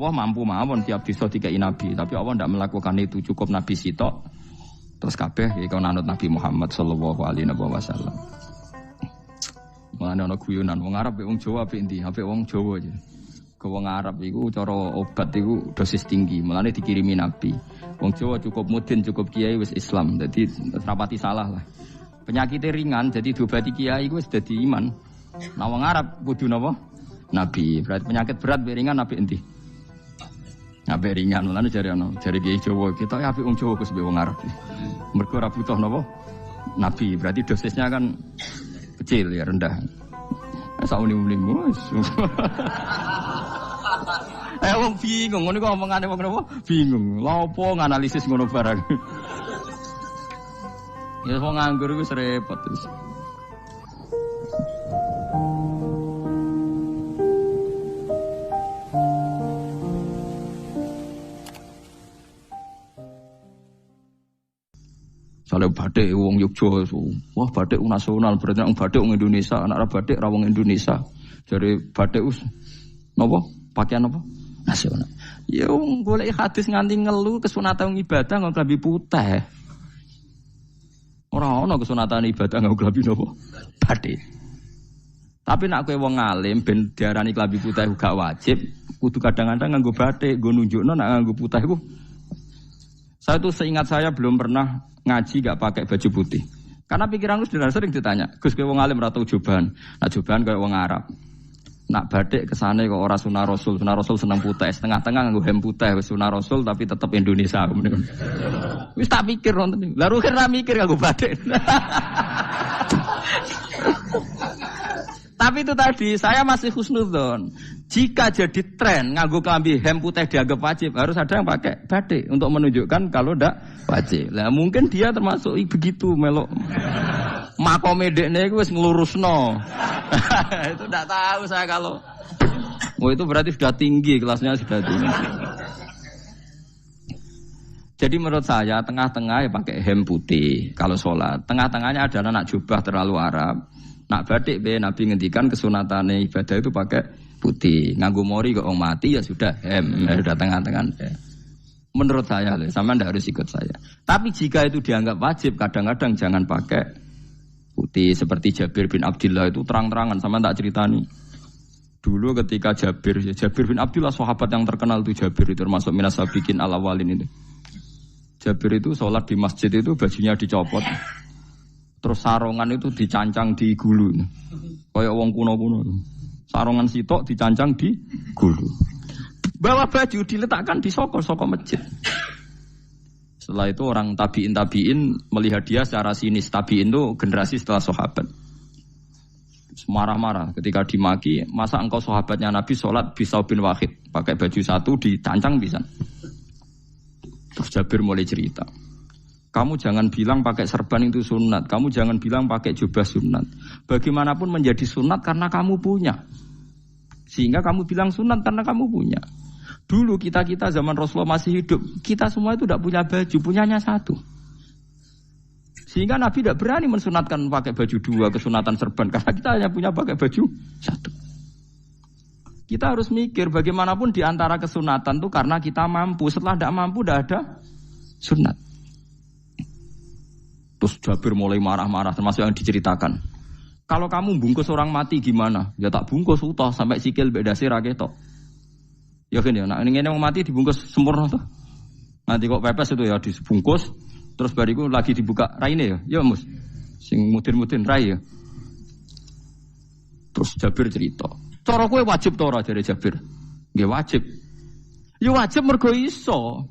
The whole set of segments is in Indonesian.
Allah mampu mawon tiap disa dikai nabi, tapi Allah ndak melakukan itu, cukup nabi sitok. Terus kabeh iku nanut Nabi Muhammad sallallahu alaihi wasallam. Mulane ana guyonan wong Arab mek wong Jawa apik endi? Apik wong Jawa aja. Ke wong Arab iku cara obat iku dosis tinggi, mulane dikirimi nabi. Wong Jawa cukup mudin, cukup kiai wis Islam. Dadi rapati salah lah. Penyakitnya ringan jadi diobati kiai iku wis dadi iman. Nah wong Arab kudu napa? Nabi. Berarti penyakit berat mek ringan apik endi? Apik ringan, mulane jare kiai Jawa kita apik wong Jawa kus wong Arab. Mergo ora butuh napa? Nabi. Berarti dosisnya kan kecil ya, rendah. Sauni-uning wis. Wong bingung ngono kok omongane wong napa? Bingung. Lha opo nganalisis ngono barang. Ya wong nganggur wis repot terus. Soale batik wong Yogya, wah batik nasional, berarti wong batik wong Indonesia, anak batik ra wong Indonesia. Jare batik wis napa? Pakaian apa? Nasional. Ya wong golek hadis nganti ngelu kesunatan ibadah nggo klambi putih. Ora ana kesunatan ibadah nggo klambi napa? Batik. Tapi nek kowe wong alim ben diarani klambi putih gak wajib, kudu kadang-kadang nganggo batik, nggo nunjukno nek nganggo putih iku. Saya tuh seingat saya belum pernah ngaji gak pakai baju putih. Karena pikiranku sudah sering ditanya, Gus kowe wong alim ora tau jubahan. Nah jubahan kaya wong Arab. Nak batik kesane kok ora sunah Rasul seneng putih, setengah-tengah nganggo hem putih wis sunah Rasul tapi tetep Indonesia. Wis tak pikir nonton. Lah rugen ra mikir nganggo batik. Tapi itu tadi saya masih husnudzon. Jika jadi tren nganggo klambi hem putih dianggap wajib, harus ada yang pakai batik untuk menunjukkan kalau ndak wajib. Lah mungkin dia termasuk begitu melok. Makome dekne iku wis nglurusno. Itu ndak tahu saya kalau. Oh itu berarti sudah tinggi, kelasnya sudah tinggi. Jadi menurut saya tengah-tengah ya pakai hem putih kalau sholat. Tengah-tengahnya adalah nak jubah terlalu Arab. Nak batik Nabi ngendikan kesunatane ibadah itu pakai putih. Nganggo mori kok wong mati ya sudah hem, ya sudah tengah-tengah. Menurut saya, sama ndak harus ikut saya. Tapi jika itu dianggap wajib, kadang-kadang jangan pakai putih. Seperti Jabir bin Abdullah itu terang-terangan, sama tak ceritani. Dulu ketika Jabir bin Abdullah sahabat yang terkenal itu Jabir itu termasuk minas sabiqin al-awwalin itu. Jabir itu sholat di masjid itu bajunya dicopot. Terus sarongan itu dicancang di gulu. Kayak wong kuno-kuno. Sarongan sitok dicancang di gulu. Bawa baju diletakkan di soko masjid. Setelah itu orang tabi'in melihat dia secara sinis. Tabi'in itu generasi setelah sahabat. Marah-marah ketika dimaki, masa engkau sahabatnya Nabi sholat bisa bin wahid. Pakai baju satu dicancang bisa. Terus Jabir mulai cerita. Kamu jangan bilang pakai serban itu sunat. Kamu jangan bilang pakai jubah sunat. Bagaimanapun menjadi sunat karena kamu punya. Sehingga kamu bilang sunat karena kamu punya. Dulu kita zaman Rasulullah masih hidup. Kita semua itu tidak punya baju. Punyanya satu. Sehingga Nabi tidak berani mensunatkan pakai baju dua. Kesunatan serban. Karena kita hanya punya pakai baju satu. Kita harus mikir bagaimanapun di antara kesunatan itu karena kita mampu. Setelah tidak mampu tidak ada sunat. Terus Jabir mulai marah-marah termasuk yang diceritakan. Kalau kamu bungkus orang mati gimana? Ya tak bungkus utuh sampai sikil bedasi raketok. Ya kan ya, nah ini yang mati dibungkus sempurna tuh. Nanti kok pepes itu ya dibungkus terus bariku lagi dibuka raine ya. Ya Mus. Sing mudin-mudin rai ya. Terus Jabir cerita. Cara kowe wajib ta ora jare Jabir? Nggih wajib. Ya wajib mergo iso.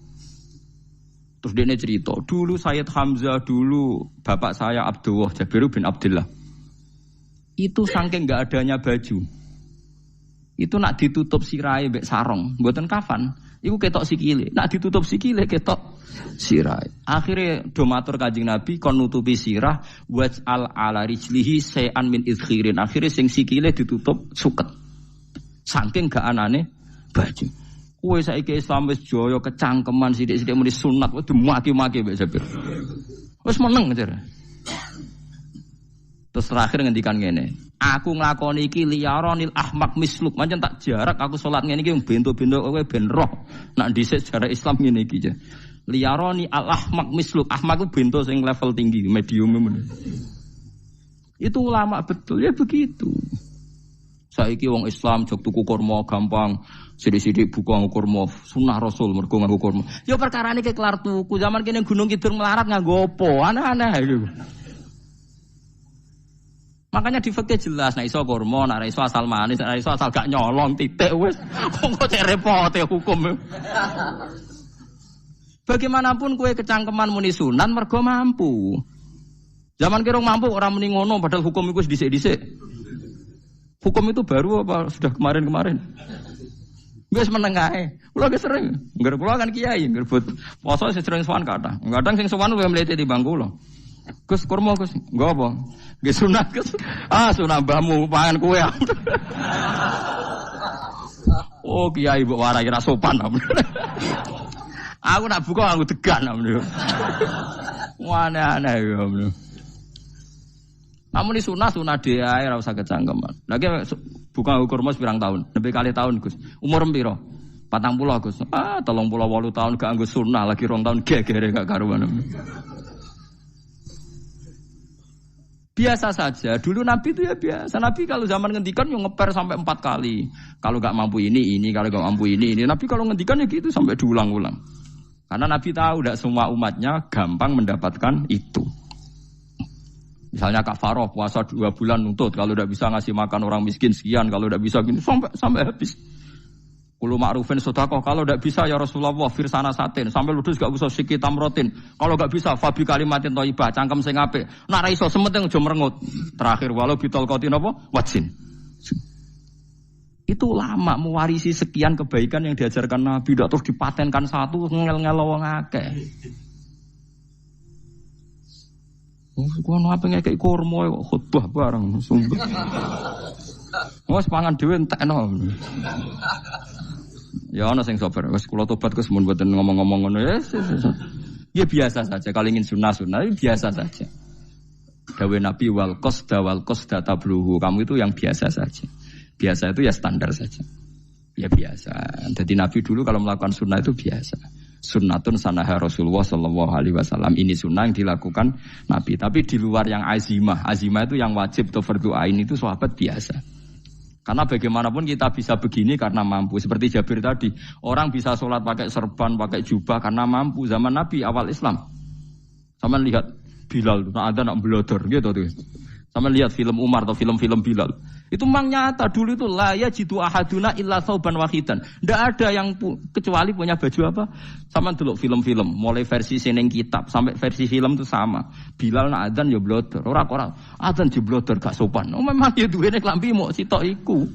Terus dia cerita, dulu Sayyid Hamzah, dulu bapak saya Abdullah, Jabir bin Abdullah. Itu saking enggak adanya baju. Itu nak ditutup sirai mbek sarong, mboten kafan. Iku ketok sikile. Nak ditutup sikile ketok sirai. Akhirnya do matur Kanjeng Nabi kon nutupi sirah waj'al ala rijlihi shay'an min idkhirin. Akhirnya sing sikile ditutup suket. Saking gak anane baju. Kowe saiki Islam wis jaya kecangkeman sithik-sithik muni sunat wis dimaki-maki mbek Jabir. Wis meneng jar. Terus terakhir ngendikan ngene, aku nglakoni iki liyaronil ahmak misluk, pancen tak jarak aku salat ngene iki bento-bento kowe ben roh. Nak dhisik sejarah Islam ngene iki aja. Liyaroni al ahmak misluk, ahmak ku bento sing level tinggi, medium ngono. Itu ulama betul ya begitu. Saiki wong Islam jog tuku kurma gampang, sithik-sithik buka kurma, sunah Rasul mergo nganggo kurma. Ya perkarane ke kelar tuku, zaman kene Gunung Kidul melarat nganggo apa? Aneh-aneh iku. Makanya di fikih jelas, nek iso kurma, nek iso asal manis, nek iso asal gak nyolong titik wis. Kok cek repote hukum. Bagaimanapun kowe kecangkeman muni sunan mergo mampu. Zaman kira mampu orang muni ngono padahal hukum iku wis dhisik-dhisik. Hukum itu baru apa sudah kemarin-kemarin? Wis menengae. Kula ge sering, ngger kula kan kiai, ngerbut poso sering sowan kathah. Kadang sing sowan luwih mlete timbang kula. Gus kurma Gus, nggo apa? Nggih sunat Gus. Ah sunah mbahmu pangan kowe. Oh kiai mbok warai ra sopan. Aku nak buka aku degan. Aneh-aneh ya. Namun ini sunah dia ora usah kecangkeman. Lagi buka kurma pirang tahun, lebih kali tahun Gus. Umur piro? 40 Gus. 38 tahun gak anggo sunah lagi 2 tahun gegere gak karuan. Biasa saja. Dulu Nabi itu ya biasa. Nabi kalau zaman ngendikan yang ngeper sampai 4 kali. Kalau gak mampu ini, kalau gak mampu ini. Nabi kalau ngendikan ya gitu sampai diulang-ulang. Karena Nabi tahu tidak semua umatnya gampang mendapatkan itu. Misalnya kafaroh puasa 2 bulan nuntut. Kalau tidak bisa ngasih makan orang miskin sekian. Kalau tidak bisa gini sampai habis. Kulo ma'rufin sedekah, kalau tidak bisa ya Rasulullah firsana satin, sampai ludus gak usah sikit tamrotin. Kalau gak bisa fabi kalimatin thayyibah, cangkem sing apik. Nek ra iso sementing aja merengut. Terakhir walau bitol qatin apa? Wajin. Itu lama mewarisi sekian kebaikan yang diajarkan Nabi, tidak terus dipatenkan satu ngel-ngel wong akeh. Kuwi apa ngekek kurma khutbah bareng sungguh. Wes pangan dhewe entekno. Ya ana sing sabar, wis kula tobat Gus mun mboten ngomong-ngomong ngono ya. Ya biasa saja kalau ingin sunah-sunah biasa saja. Dawe Nabi wal qasda tabluhu. Kamu itu yang biasa saja. Biasa itu ya standar saja. Ya biasa. Jadi Nabi dulu kalau melakukan sunnah itu biasa. Sunnatun sanaha Rasulullah sallallahu alaihi wasallam. Ini sunnah yang dilakukan Nabi. Tapi di luar yang azimah. Azimah itu yang wajib atau fardhu ain itu sahabat biasa. Karena bagaimanapun kita bisa begini karena mampu. Seperti Jabir tadi, orang bisa sholat pakai serban, pakai jubah karena mampu. Zaman Nabi awal Islam. Sama lihat Bilal, ada nak belodor gitu tuh. Sama lihat film Umar atau film-film Bilal. Itu memang nyata dulu itu la yajidu ahaduna illa thawban wahidan. Tidak ada yang kecuali punya baju apa. Sama dulu film-film, mulai versi seneng kitab sampai versi film itu sama. Bilal nak adzan ya blodor, orang adzan je blodor gak sopan. Oh memang ya duwene klambi mok sitok iku.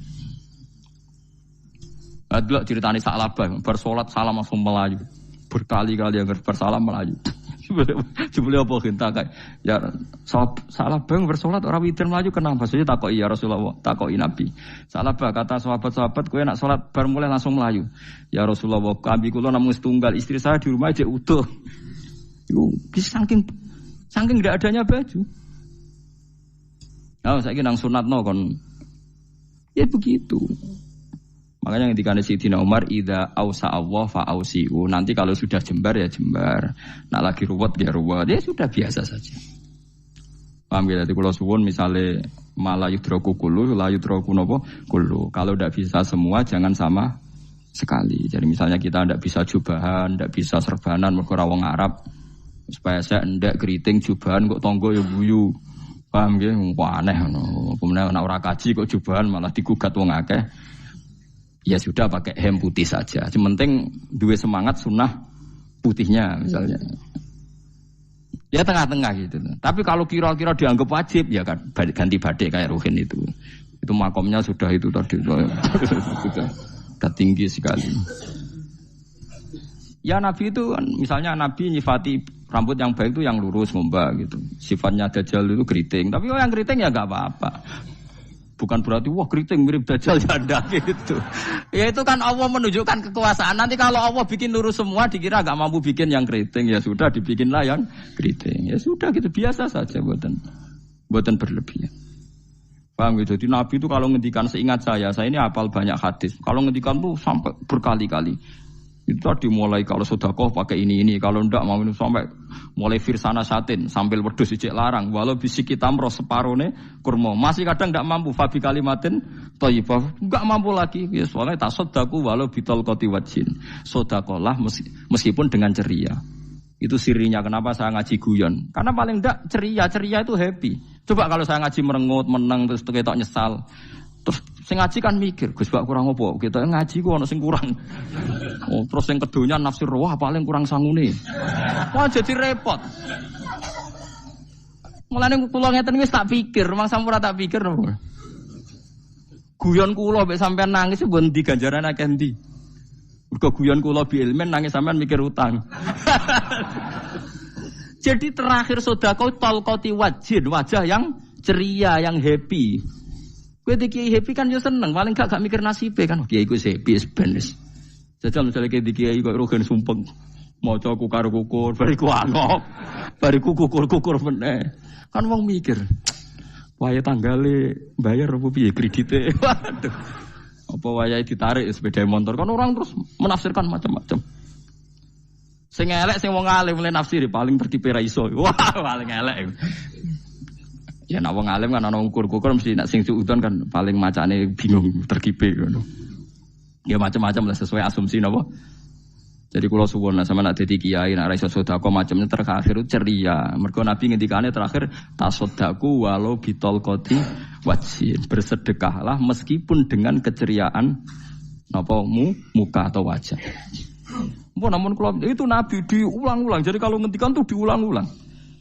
Adlok ceritane Sa'labah bar salat salam langsung melayu. Berkali-kali yang bersalam melayu. Jebule apa genta kae. Ya salah bang bersolat ora witir mlayu kenapa? Saya takoki ya Rasulullah, takoki Nabi. Salah bah kata sahabat-sahabat kowe nak salat bar mulai langsung mlayu. Ya Rasulullah, kami kula namung setunggal, istri saya di rumah aja utuh. Iku saking enggak adanya baju. Oh, saiki nang sunatno kon. Ya begitu. Makanya ketika Sayyidina Umar idza ausa Allah fa ausiu. Nanti kalau sudah jembar ya jembar. Nak lagi ruwet ya ruwet. Ya sudah biasa saja. Paham ya? Jadi kalau suwun misalnya malah yudraku kullu, la yudraku napa kullu. Kalau tidak bisa semua jangan sama sekali. Jadi misalnya kita tidak bisa jubahan, tidak bisa serbanan mergo ora wong Arab. Supaya saya ndak keriting jubahan kok tonggo ya guyu. Paham ya? Aneh ngono. Kemudian nek ora kaji kok jubahan malah digugat wong akeh. Ya sudah pakai hem putih saja. Yang penting dua semangat sunnah putihnya misalnya. Ya tengah-tengah gitu. Tapi kalau kira-kira dianggap wajib ya kan ganti badik kayak Ruhin itu. Itu makomnya sudah itu tadi. Sudah tinggi sekali. Ya Nabi itu kan misalnya Nabi nyifati rambut yang baik itu yang lurus ngombak gitu. Sifatnya Dajjal itu keriting. Tapi yang keriting ya enggak apa-apa. Bukan berarti wah keriting mirip Dajjal janda gitu. Ya itu kan Allah menunjukkan kekuasaan. Nanti kalau Allah bikin lurus semua dikira enggak mampu bikin yang keriting, ya sudah dibikinlah yang keriting. Ya sudah gitu biasa saja buatan. Mboten berlebihan. Paham gitu? Jadi Nabi itu kalau ngendikan seingat saya ini hafal banyak hadis. Kalau ngendikan tuh sampai berkali-kali. Itu tadi mulai kalau sedekah pakai ini, kalau ndak mau sampai mulai firsana satin sambil wedhus ijek larang. Walau bisik kita meros separone kurma. Masih kadang ndak mampu fabi kalimatin thayyibah. Enggak mampu lagi. Ya soalnya tasaddaku walau bitol qati wajin. Sedekahlah meskipun dengan ceria. Itu sirinya kenapa saya ngaji guyon. Karena paling ndak ceria itu happy. Coba kalau saya ngaji merengut, menang terus ketok nyesal. Terus sing ngaji kan mikir, Gus bak kurang apa? Kita ngaji ku ono sing kurang. Oh, terus sing kedonya nafsir wah paling kurang sangune. Wah jadi repot. Mulane kula ngeten wis tak pikir, memang sampun tak pikir nopo. Guyon kula mek sampean nangis mbon ndi ganjaran akeh ndi. Mergo guyon kula bi ilmen nangis sampean mikir utang. Jadi terakhir sedekah talqati wajhin, wajah yang ceria, yang happy. Kowe iki happy kan yo seneng, paling gak mikir nasibe kan. Kiai iku happy sebenes. Jajal misale kiai kok rogen sumpeng. Maca kukar-kukur, bariku angop. Bariku kukur-kukur meneh. Kan wong mikir. Wae tanggale bayar apa piye kredite. Waduh. Apa wayahe ditarik sepeda motor kan orang terus menafsirkan macam-macam. Sing elek sing wong alim mulai nafsiri paling terkipe ra iso. Wah, paling elek. Ya nek wong alim kan ana ukur-ukur mesti nek sing suudon kan paling macane bingung terkipe ngono. Ya macam-macam lah sesuai asumsi napa. Jadi kula suwun sama nek dadi kiai nek ra iso sedekah macamnya terakhir ceria. Mergo Nabi ngendikane terakhir tasaddaku walau bitol qoti wajhin. Bersedekahlah meskipun dengan keceriaan napa muka atau wajah. Namun kalau itu Nabi diulang-ulang. Jadi kalau ngendikan tuh diulang-ulang.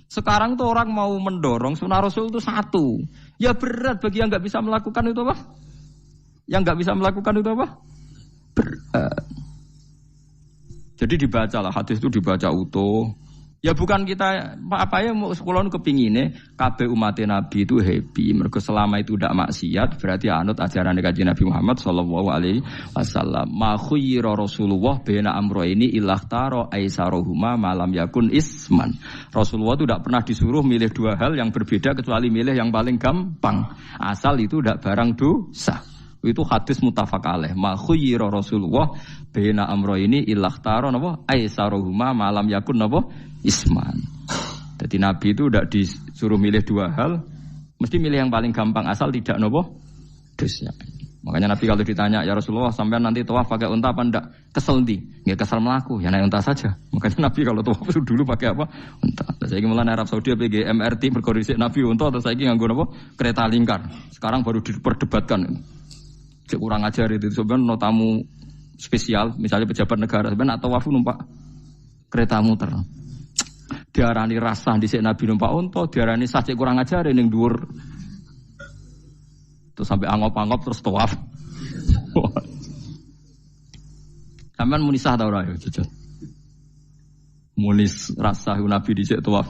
Sekarang tuh orang mau mendorong sunnah Rasul itu satu. Ya berat bagi yang nggak bisa melakukan itu apa? Yang nggak bisa melakukan itu apa? Berat. Jadi dibacalah hadis itu dibaca utuh. Ya bukan kita apa ya sekolah kepingine kabeh umat Nabi itu happy. Mergo selama itu tidak maksiat berarti anut ajaran Kanjeng Nabi Muhammad sallallahu alaihi wasallam. Ma khuyira Rasulullah baina amrayni ilakhtara aisaruhuma malam yakun isman. Rasulullah itu tidak pernah disuruh milih dua hal yang berbeda kecuali milih yang paling gampang. Asal itu tidak barang dosa. Itu hadis muttafaq alaih. Ma khuyira Rasulullah baina amrayni ilakhtara napa aisaruhuma malam yakun napa isman. Jadi Nabi itu tidak disuruh milih dua hal, mesti milih yang paling gampang asal tidak nopo dosa. Makanya Nabi kalau ditanya ya Rasulullah sampean nanti tawaf pakai unta apa ndak? Kesel ndi? Nggih kesel melaku, ya naik unta saja. Makanya Nabi kalau tawaf dulu pakai apa? Unta. Saiki mulane Arab Saudi PG MRT berkorisik Nabi unta atau saiki nganggo napa? Kereta lingkar. Sekarang baru diperdebatkan. Cek kurang ajar itu sebenarnya no tamu spesial, misalnya pejabat negara sebenarnya tawaf numpak kereta muter. Diarani rasa dhisik Nabi numpak unta, diarani sacik kurang ajar ning dhuwur. Terus sampai angop-angop terus tawaf. Sampeyan muni sah ta ora ya, jujur. Muni rasa Nabi dhisik tawaf.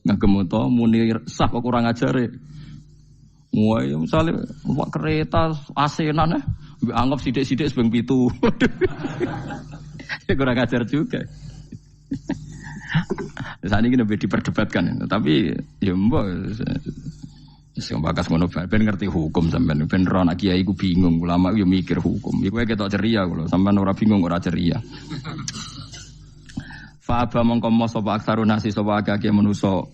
Ngagem unta muni sah kok kurang ajar. Wah, misalnya numpak kereta asenan anggap sithik-sithik sebeng 7. Kurang ajar juga. Saat ini lebih diperdebatkan, tapi ya mbak, sebagas ngono ben ngerti hukum sampean, ben ora anak kiai ku bingung, ulama yo mikir hukum. Iku ketok ceria kula, sampean ora bingung ora ceria. Fa aba mongko sapa aksarun nasi sapa akeh manusa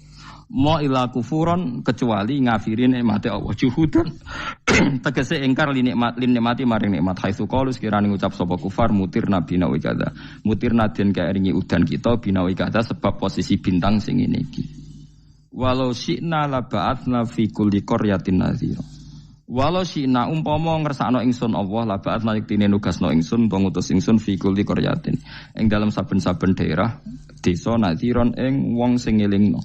mo ila kufuron kecuali ngafirin nikmate Allah juhudan tegese ingkar li nikmati maring nikmat haitsu qalu sekirane ngucap sapa kufar mutir nabi nawi kada mutir nadien kaeringi udan kita binawi kada sebab posisi bintang sing ngene iki walau syi'na la ba'atsna fi kulli qaryatin nadhira walau syi'na umpama ngersakno ingsun Allah la ba'atsna iktine nugasno ingsun utawa ngutus ingsun fi kulli qaryatin ing dalam saben-saben daerah desa nadhiron ing wong sing ngelingno.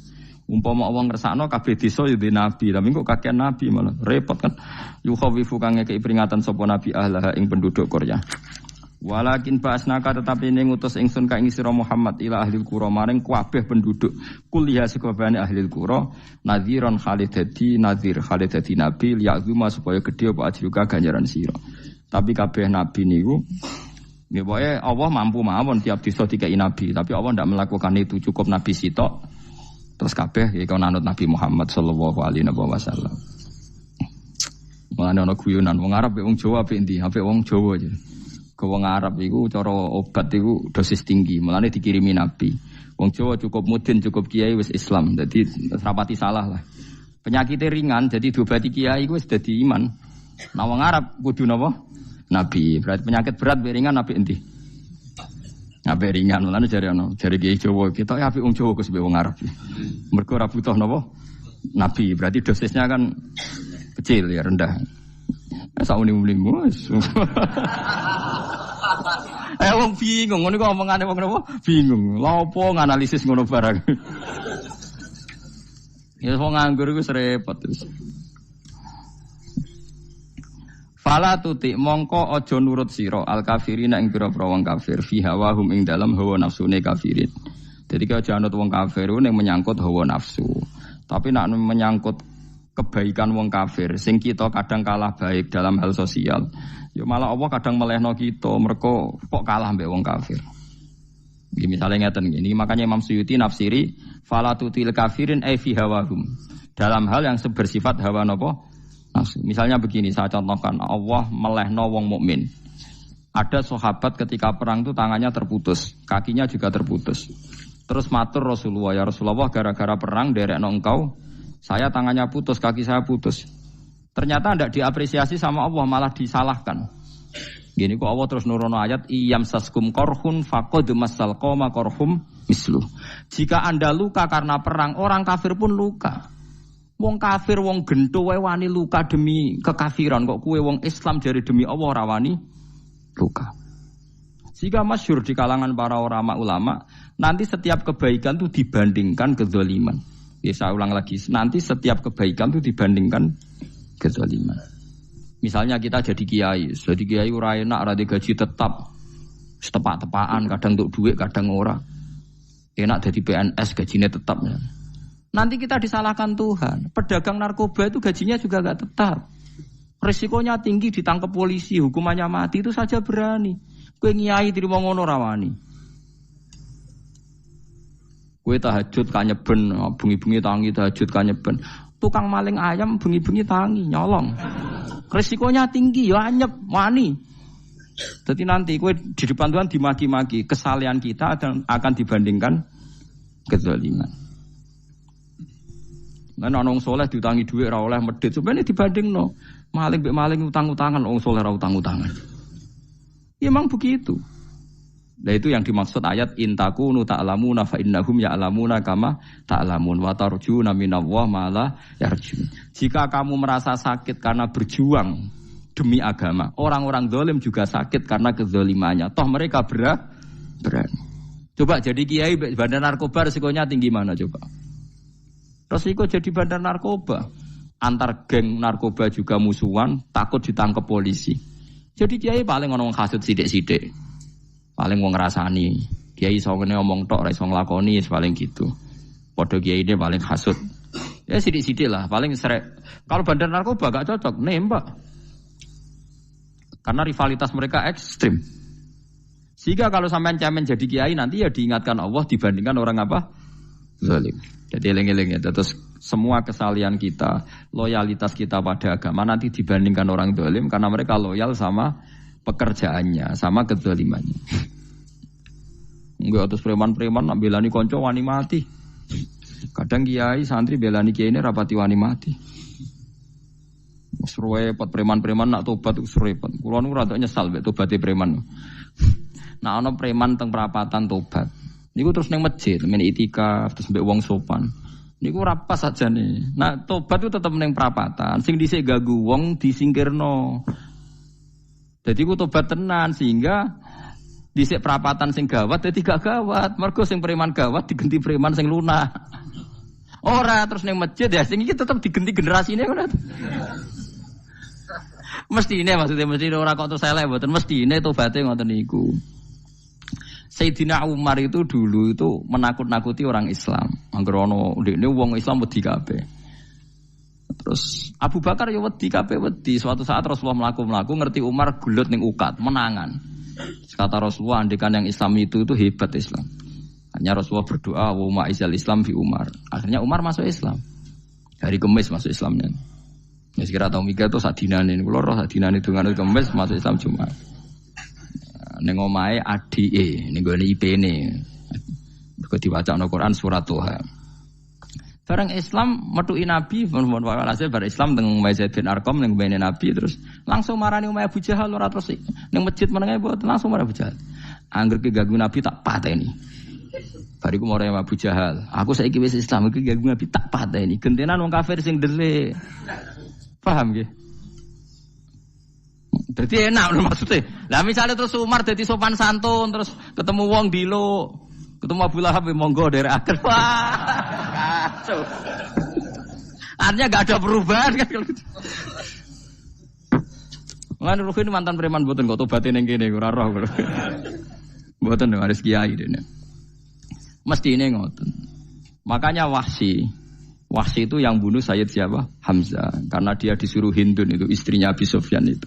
Umpama wong ngersakno kabeh desa ya nabi, tapi kok kakek nabi malah repot kan. Yukhawifu kang ngekeki peringatan sapa nabi ahlah ing penduduk Korea. Walakin ba'asnaka tetapi ning ngutus ingsun ka ing sira Muhammad ila ahli qura maring kabeh penduduk kuliah sekabehane ahli qura nadhiron khalidati nadhir khalidati nabi liya'zuma supaya gedhe apa ajruka ganjaran sira. Tapi kabeh nabi niku nggih pokoke Allah mampu mawon tiap desa dikai nabi, tapi Allah ndak melakukan itu, cukup nabi sitok. Terus kabeh iki kon anut Nabi Muhammad sallallahu alaihi wasallam. Mulane ana guyonan wong Arab mek wong Jawa apik endi? Apik wong Jawa aja. Ke wong Arab iku cara obat iku dosis tinggi. Mulane dikirimi Nabi. Wong Jawa cukup mudin, cukup kiai wis Islam. Dadi rapati salah lah. Penyakitnya ringan jadi diobati kiai iku wis dadi iman. Nah wong Arab kudu napa? Nabi. Berarti penyakit berat mek ringan apik endi? Apik ringan. Mulane jare kiai Jawa kita ya apik wong Jawa Gus mek wong Arab. Mergo ora butuh napa? Nabi. Berarti dosisnya kan kecil ya rendah. Sauni-uni mus. Wong bingung ngono kok omongane wong napa? Bingung. Lha opo nganalisis ngono barang. Ya wong nganggur iku repot terus. Fala tuti mongko aja nurut sira al kafirina ing pira-pira wong kafir fi hawahum ing dalam hawa nafsune kafirin. Jadi kalau aja anut wong kafir ning menyangkut hawa nafsu. Tapi nek menyangkut kebaikan wong kafir sing kita kadang kalah baik dalam hal sosial ya malah Allah kadang melehno kita mergo kok kalah mbek wong kafir iki misale ngeten iki makanya Imam Suyuti nafsiri fala tutil kafirin ai fi hawahum dalam hal yang bersifat hawa napa nafsu misalnya begini saya contohkan Allah melehno wong mukmin ada sahabat ketika perang itu tangannya terputus kakinya juga terputus terus matur Rasulullah ya Rasulullah gara-gara perang derekno engkau saya tangannya putus, kaki saya putus. Ternyata tidak diapresiasi sama Allah, malah disalahkan. Gini kok Allah terus nurono ayat iyam saskum korhun faqad masal qoma korhum misluh. Jika Anda luka karena perang, orang kafir pun luka. Wong kafir, wong gento wae wani luka demi kekafiran kok kue wong Islam jari demi Allah ora wani luka. Jika masyhur di kalangan para ulama, nanti setiap kebaikan itu dibandingkan kezaliman. Ya saya ulang lagi, nanti setiap kebaikan itu dibandingkan kezaliman. Misalnya kita jadi kiai ora enak, ora gaji tetap, setepak-tepaan, kadang untuk duit, kadang ora. Enak jadi PNS, gajinya tetap. Ya. Nanti kita disalahkan Tuhan. Pedagang narkoba itu gajinya juga enggak tetap. Resikonya tinggi, ditangkap polisi, hukumannya mati, itu saja berani. Kowe nyai terima ngono rawani. Kowe tahajud kanyeben, bengi-bengi tangi tahajud kanyeben. Tukang maling ayam bengi-bengi tangi nyolong. Resikonya tinggi ya anyep wani. Jadi nanti kowe di depan Tuhan dimaki-maki, kesalahan kita akan dibandingkan kezaliman. Nek ana wong saleh diutangi dhuwit ora oleh medhit, sebenarnya dibandingno. Maling mbek maling utang-utangan, wong saleh ora utang-utangan. Ya memang begitu. Nah itu yang dimaksud ayat intakunu ta'lamuna fa innahum ya'lamuna kama ta'lamun wa tarjuna minallah ma la yarjun. Jika kamu merasa sakit karena berjuang demi agama, orang-orang zalim juga sakit karena kezalimannya. Toh mereka berani. Coba jadi kiai bandar narkoba resikonya tinggi mana coba? Resiko jadi bandar narkoba. Antar geng narkoba juga musuhan, takut ditangkap polisi. Jadi kiai paling ono kasut sithik-sithik. Paling wong ngrasani. Kiai iso ngene omong tok ora iso nglakoni paling gitu. Padha kiai ini paling hasud. Ya sithik-sithik lah, paling srek. Kalau bandar narkoba gak cocok, nembak. Karena rivalitas mereka ekstrim. Sehingga kalau sampean cemen jadi kiai nanti ya diingatkan Allah dibandingkan orang apa? Zalim. Jadi eling-eling ya. Terus semua kesalahan kita, loyalitas kita pada agama nanti dibandingkan orang zalim karena mereka loyal sama pekerjaannya, sama kezalimannya. Enggak terus preman-preman nak belani konco wani mati. Kadang kiai santri belani kiai ini rapati wani mati. Repot preman-preman nak tobat repot. Kulo nu rada nyesal mek tobaté preman. Nah ana preman teng perapatan tobat. Niku terus ning masjid, men itikaf terus mbek wong sopan. Niku ora pas sajane. Nah tobat itu tetep ning perapatan. Sing dhisik gagu wong disingkirno. Jadi ku tobat tenan sehingga dhisik perapatan sing gawat dadi gak gawat. Mergo sing preman gawat diganti preman sing lunak. Ora terus ning masjid ya sing iki tetep diganti generasine ngono. Mestine maksudnya mesti ora kok terus elek mboten mestine tobaté ngoten niku. Sayyidina Umar itu dulu itu menakut-nakuti orang Islam. Angger ana ndekne wong Islam wedi kabeh. Terus Abu Bakar ya wedi kabeh wedi. Suatu saat Rasulullah mlaku-mlaku ngerti Umar gulut ning ukat, menangan. Kata Rasulullah andekan yang Islam itu hebat Islam. Akhirnya Rasulullah berdoa, wa ma'izal Islam fi Umar. Akhirnya Umar masuk Islam. Hari Kamis masuk Islamnya. Ya sekira tahun 3 itu sadinane, kula roh sadinane dungane Kamis masuk Islam Jumat. Ning omahe adike, ning gone IP-ne. Kok diwacana Quran surat Toha. Bareng Islam metuki Nabi, walhasil bareng Islam teng Zaid bin Arqam ning mbene Nabi terus langsung marani Umayyah Abu Jahal ora terus ning masjid menenge mboten langsung marani Abu Jahal. Angger ki ganggu Nabi tak pateni. Bariku marani Abu Jahal. Aku saiki wis Islam iki ganggu Nabi tak pateni. Gentenan wong kafir sing delik. Paham nggih? Dadi enak lho maksudnya. Lah misalnya terus Umar dadi sopan santun terus ketemu wong dilo, ketemu Abu Lahab monggo derek akhir. Wah. Kacau. Artinya enggak ada perubahan kan kalau gitu. Lan Ruhin mantan preman mboten kok tobaté ning kene ora roh. Mboten harus kiai dene. Mestine ngoten. Makanya Wahsy itu yang bunuh Sayyid siapa? Hamzah. Karena dia disuruh Hindun itu istrinya Abi Sufyan itu.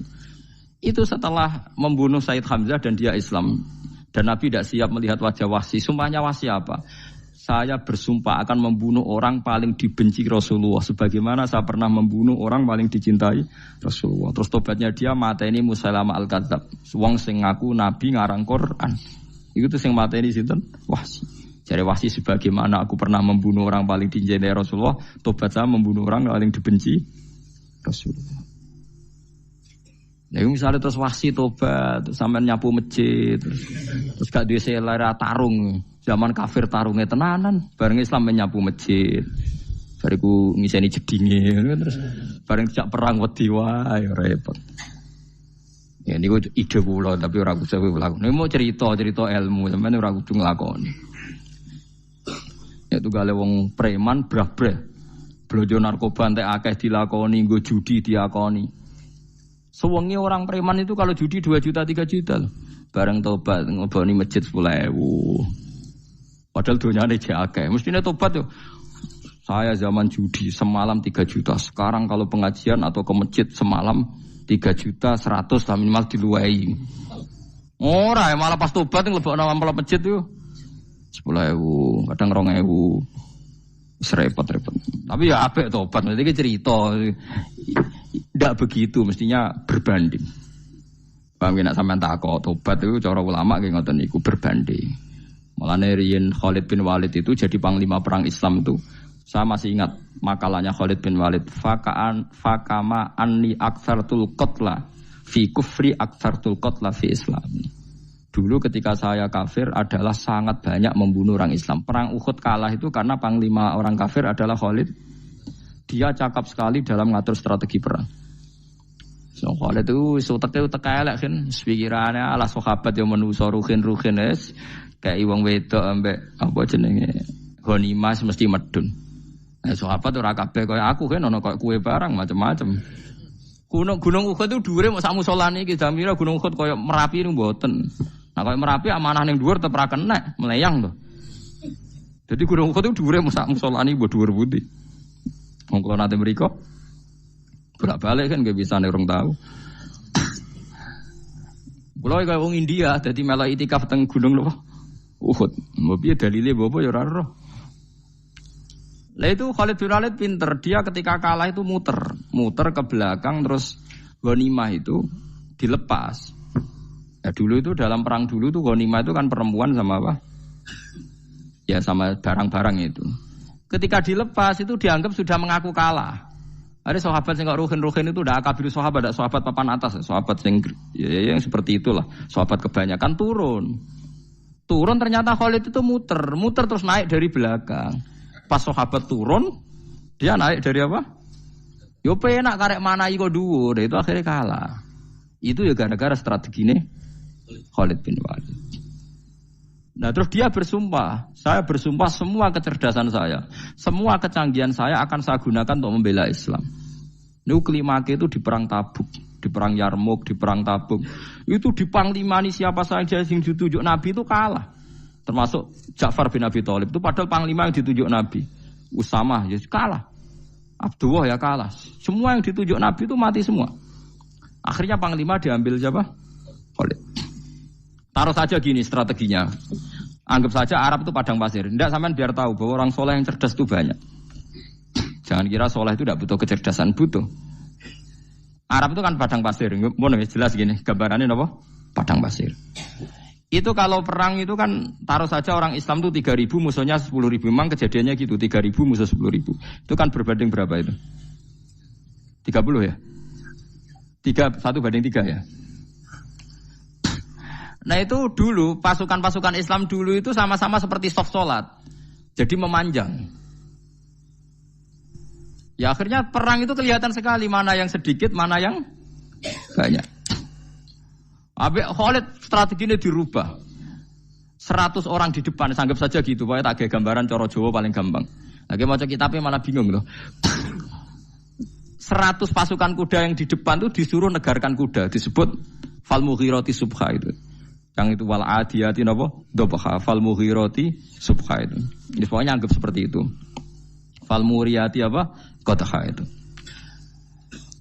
Itu setelah membunuh Sayyid Hamzah dan dia Islam. Dan Nabi tidak siap melihat wajah Wahsy. Sumpahnya Wahsy apa? Saya bersumpah akan membunuh orang paling dibenci Rasulullah. Sebagaimana saya pernah membunuh orang paling dicintai Rasulullah. Terus tobatnya dia mateni Musailamah al-Kadzab. Wong sing ngaku Nabi ngarang Quran. Itu tuh sing mateni sinten? Wahsy. Jadi Wahsy sebagaimana aku pernah membunuh orang paling dicintai Rasulullah, tobat saya membunuh orang paling dibenci Rasulullah. Nah, misalnya terus Wahsy tobat, sampean nyapu masjid, terus gak duwe selera tarung, zaman kafir tarungnya tenanan, bareng Islam menyapu masjid, bariku ngiseni jedinge, terus bareng sejak perang wedi wae repot. Ya niku ide kula tapi ora kudu nglakoni. Nek mau cerita ilmu, sampean ora kudu nglakoni. Itu gale wong preman brah-brah. Blojo narkoba entek akeh dilakoni, nggo judi diakoni. Sewengi orang preman itu kalau judi 2 juta 3 juta loh. Bareng tobat ngoboni masjid 10.000. Padahal donyane jek akeh. Mestine tobat yo. Saya zaman judi semalam 3 juta. Sekarang kalau pengajian atau ke masjid semalam 3 juta 100 lah minimal diluwei. Ora malah pas tobat nglebokno amplop masjid yo. 10.000, kadang 2.000. Repot-repot. Tapi ya apik tobat, nanti cerita. Tidak begitu, mestinya berbanding. Paham nek sampean takok tobat itu cara ulama nggih ngoten niku berbanding. Mulane riyen Khalid bin Walid itu jadi panglima perang Islam itu. Saya masih ingat makalahnya Khalid bin Walid, fakama anni aktsartul qatla fi kufri aktsartul qatla fi Islam. Dulu ketika saya kafir adalah sangat banyak membunuh orang Islam. Perang Uhud kalah itu karena panglima orang kafir adalah Khalid. Dia cakap sekali dalam ngatur strategi perang. So Khalid itu utek elek kan, pikirannya ala sahabat yang menuso ruhin es kayak wong wedok ambek apa jenenge ghanimah mesti medun. Sahabat ora kabeh kaya aku kan ono kaya kue barang macam-macam. Gunung Uhud itu dhuwure mok sak musolane iki Jamira Gunung Uhud kaya Merapi niku mboten. Nah kalau Merapi amanah ning dhuwur tetep ra kenek, melayang to. Jadi Gunung Uhud itu dhuwure sak musolane mbok dhuwur pundi. Wong kula nate mriko bolak-balik kan nggak bisa nek urung tahu. Kula kaya wong India dadi melok itikaf teng Gunung lho Uhud. Mbok piye dalile mbok ya ora roh. Lah itu Khalid bin Walid pinter, dia ketika kalah itu muter ke belakang terus ghanimah itu dilepas. Ya dulu itu dalam perang dulu tuh ghanimah itu kan perempuan sama apa? Ya sama barang-barang itu. Ketika dilepas itu dianggap sudah mengaku kalah. Ada sahabat yang kok ruhin itu udah akabir sahabat, ada sahabat papan atas, sahabat yang seperti itulah, sahabat kebanyakan turun ternyata Khalid itu muter terus naik dari belakang. Pas sahabat turun, dia naik dari apa? Yo penak karek mana iko dhuwur, itu akhirnya kalah. Itu ya gara-gara strategine Khalid bin Walid. Nah terus dia bersumpah, saya bersumpah semua kecerdasan saya, semua kecanggihan saya akan saya gunakan untuk membela Islam. Ini kelimake itu di perang Tabuk, di perang Yarmouk, di perang Tabuk. Itu di panglimani siapa saja yang ditunjuk Nabi itu kalah. Termasuk Ja'far bin Abi Thalib itu padahal panglima yang ditunjuk Nabi. Usamah ya kalah. Abdullah ya kalah. Semua yang ditunjuk Nabi itu mati semua. Akhirnya panglima diambil siapa? Khalid. Taruh saja gini strateginya. Anggap saja Arab itu padang pasir. Tidak, sampean biar tahu bahwa orang soleh yang cerdas itu banyak. Jangan kira soleh itu tidak butuh kecerdasan, butuh. Arab itu kan padang pasir. Mau jelas gini, gambarannya apa? Padang pasir. Itu kalau perang itu kan taruh saja orang Islam itu 3.000 musuhnya 10.000. Memang kejadiannya gitu, 3.000 musuh 10.000. Itu kan berbanding berapa itu? 30 ya? 1 banding 3 ya? Nah itu dulu, pasukan-pasukan Islam dulu itu sama-sama seperti soft sholat. Jadi memanjang. Ya akhirnya perang itu kelihatan sekali mana yang sedikit, mana yang banyak. Habis Khalid strateginya dirubah. 100 orang di depan, anggap saja gitu. Pokoknya tak kayak gambaran coro Jawa paling gampang. Lagi mau cek kitabnya malah bingung loh. 100 pasukan kuda yang di depan itu disuruh negarkan kuda. Disebut fal mughirati subha itu. Yang itu wal adiyati napa? Dobha fal mughirati subha itu. Jadi pokoknya anggap seperti itu. Fal muriyati apa? Qadha itu.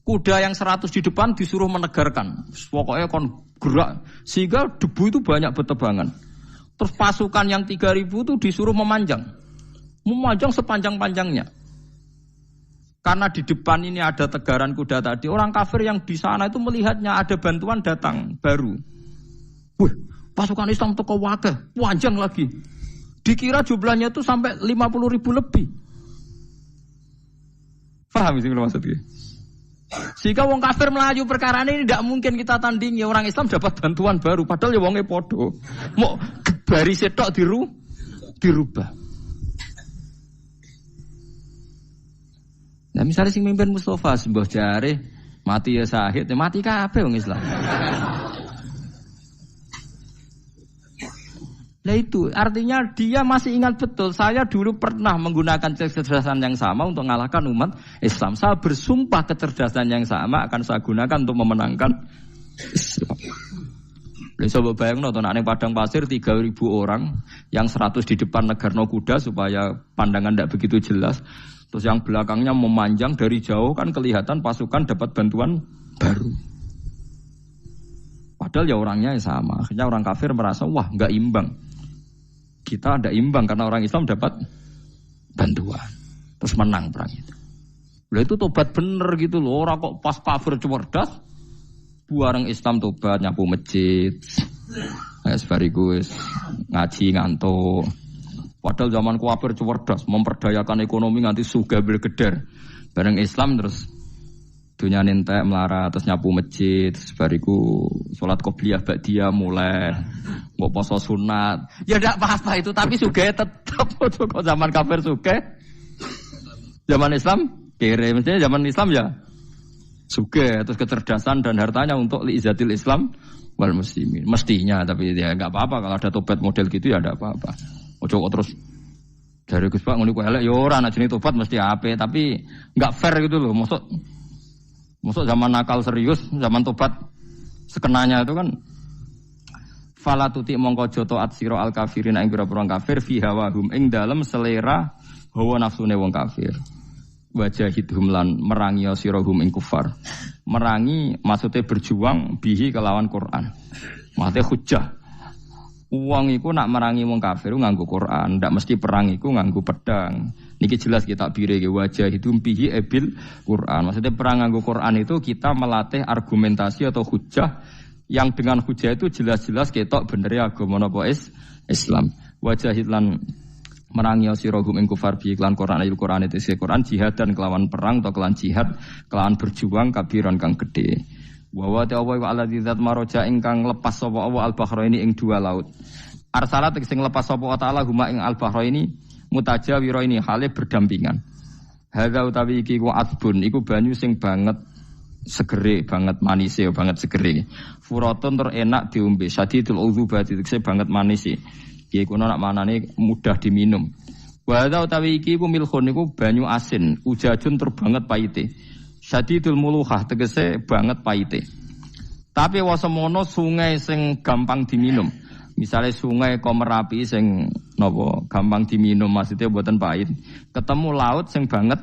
Kuda yang 100 di depan disuruh menegarkan. Pokoknya kon gerak sehingga debu itu banyak bertebangan. Terus pasukan yang 3.000 itu disuruh memanjang. Memanjang sepanjang-panjangnya. Karena di depan ini ada tegaran kuda tadi, orang kafir yang di sana itu melihatnya ada bantuan datang baru. Wih, pasukan Islam teko wakil, panjang lagi. Dikira jumlahnya itu sampai 50.000 lebih. Paham sih kalau maksudnya? Jika wong kafir melaju perkara ini tidak mungkin kita tandingi. Orang Islam dapat bantuan baru, padahal ya wongnya podo. Mau baris setok dirubah. Nah misalnya sing mimpin Mustafa sembah jare mati ya syahid, ya mati kabeh wong Islam. Nah itu artinya dia masih ingat betul. Saya dulu pernah menggunakan kecerdasan yang sama untuk mengalahkan umat Islam. Saya bersumpah kecerdasan yang sama akan saya gunakan untuk memenangkan Islam. Coba bayang nonton ane padang pasir 3.000 orang, yang 100 di depan negarno kuda supaya pandangan tidak begitu jelas. Terus yang belakangnya memanjang dari jauh kan kelihatan pasukan dapat bantuan baru. Padahal ya orangnya sama. Akhirnya orang kafir merasa wah nggak imbang. Kita ada imbang karena orang Islam dapat bantuan. Terus menang perang itu. Lah itu tobat bener gitu loh. Orang kok pas kafir cerdas, buareng Islam tobat nyapu masjid. Sebarigus ngaji ngantuk. Padahal zaman kafir cerdas, memperdayakan ekonomi nganti sugih bergeder. Bareng Islam terus dunia nentek melarat, terus nyapu masjid, terus bariku sholat qobliyah ba'diyah mulai, mau poso sunat. Ya tidak apa-apa itu, tapi sugih tetap. Kok zaman kafir sugih, zaman Islam kere, mestinya zaman Islam ya sugih, terus kecerdasan dan hartanya untuk liizatil Islam wal muslimin. Mestinya, tapi ya nggak apa-apa kalau ada tobat model gitu ya tidak apa-apa. Ojo terus dari Gus Pak ngene kok elek ya ora, nek jenenge tobat mesti ape, tapi enggak fair gitu loh. Maksud zaman nakal serius, zaman tobat sekenanya itu kan fala tuti mongko joto atsira al kafirin ing pira-pira kafir fi hawahum ing dalem selera hawa nafsune wong kafir. Wajahidhum lan merangi sirahum ing kufar. Merangi maksudnya berjuang bihi kelawan Quran. Maksudnya hujjah. Uang iku nak merangi wong kafir nganggo Quran, ndak mesti perang iku nganggo pedang. Niki jelas kita bire ke wajah itu bihi ebil Quran. Maksudnya perang nganggo Quran itu kita melatih argumentasi atau hujah yang dengan hujah itu jelas-jelas ketok bener ya agama napa Islam. Wajah lan merangi sirahum ing kufar bi iklan Quran ayat Quran itu Quran jihad dan kelawan perang atau kelawan jihad, kelawan berjuang kabiran kang gede. Wa wa ta'ala wa alladzi zat maraja ingkang lepas sapa Allah al-bahraini ing dua laut. Arsalat sing lepas sapa ta'ala huma ing al-bahraini mutajawiraini hale berdampingan. Hadza utawi iki ku asbun iku banyu sing banget segere, banget manise, banget segere. Furatun tur enak diombe, sadidul udzubati tekse banget manise. Iki kuno nak manane mudah diminum. Wa hadza utawi iki ku milkhun iku banyu asin, ujajun tur banget paite. Syadidul muluhah tegese banget paite. Tapi wasemono sungai sing gampang diminum. Misalnya sungai Komerapi sing napa gampang diminum maksudnya mboten pahit. Ketemu laut sing banget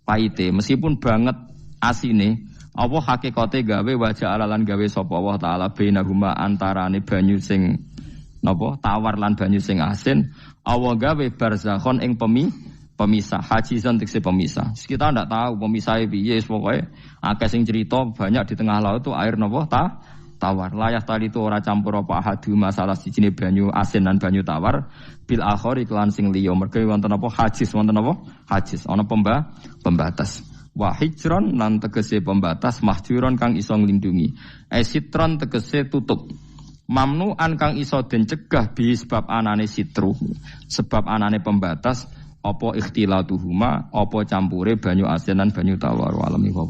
paite meskipun banget asine. Apa hakikate gawe wajah alalan gawe sapa Allah taala bainahuma antarane banyu sing napa tawar lan banyu sing asin awa gawe barzakhon ing pemisah hajizan tekse pemisah. Kita ndak tahu pemisahnya piye pokoke akeh sing cerita banyak di tengah laut tuh air napa tawar. Layah tali itu ora campur apa ahadu masalah sijine banyu asin dan banyu tawar bil akhir iklan sing liya mergo wonten apa hajiz wonten apa hajiz ana pembatas. Wa hijron lan tegese pembatas mahjuron kang iso nglindungi. Sitron tegese tutup. Mamnuan kang iso den cegah bi sebab anane sitru. Sebab anane pembatas apa ikhtilatuhuma apa campure banyu asin lan banyu tawar. Walami wa